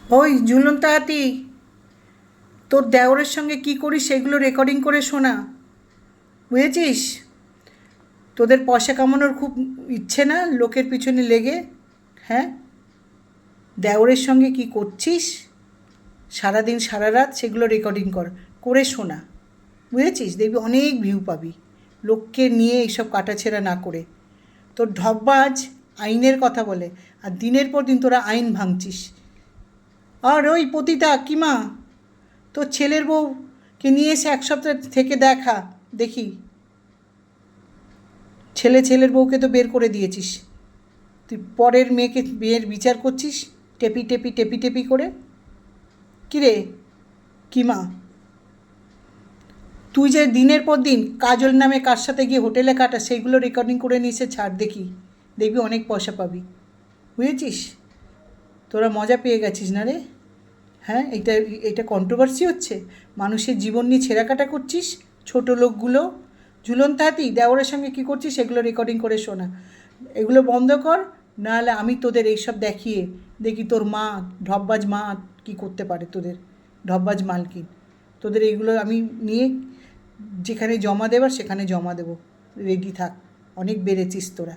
ওই ঝুলন্ত হাতি, তোর দেওরের সঙ্গে কি করিস সেগুলো রেকর্ডিং করে শোনা, বুঝেছিস? তোদের পয়সা কামানোর খুব ইচ্ছে না লোকের পিছনে লেগে? হ্যাঁ, দেওরের সঙ্গে কি করছিস সারাদিন সারা রাত সেগুলো রেকর্ডিং করে শোনা, বুঝেছিস? দেখবি অনেক ভিউ পাবি, লোককে নিয়ে এইসব কাটাছেঁড়া না করে। তোর ঢপবাজ আইনের কথা বলে, আর দিনের পর দিন তোরা আইন ভাঙছিস। আর ওই পতিতা কিমা, তোর ছেলের বউকে নিয়ে এসে এক সপ্তাহ থেকে দেখি। ছেলের বউকে তো বের করে দিয়েছিস, তুই পরের মেয়ের বিচার করছিস টেপি করে। কিরে কিমা, তুই যে দিনের পর দিন কাজল নামে কার সাথে গিয়ে হোটেলে কাটা সেইগুলো রেকর্ডিং করে নিয়ে এসে ছাড় দেখবি অনেক পয়সা পাবি, বুঝেছিস? তোরা মজা পেয়ে গেছিস না রে? হ্যাঁ, এটা কন্ট্রোভার্সি হচ্ছে, মানুষের জীবন নিয়ে ছেঁড়াকাটা করছিস। ছোটো লোকগুলো, ঝুলন্ত হাতি, দেওরের সঙ্গে কী করছিস সেগুলো রেকর্ডিং করে শোনা। এগুলো বন্ধ কর, নাহলে আমি তোদের এইসব দেখিয়ে দেখি তোর মা, ঢপবাজ মা কী করতে পারে, তোদের ঢপবাজ মালকিন। তোদের এইগুলো আমি নিয়ে যেখানে জমা দেবার সেখানে জমা দেবো, রেডি থাক, অনেক বেড়েছিস তোরা।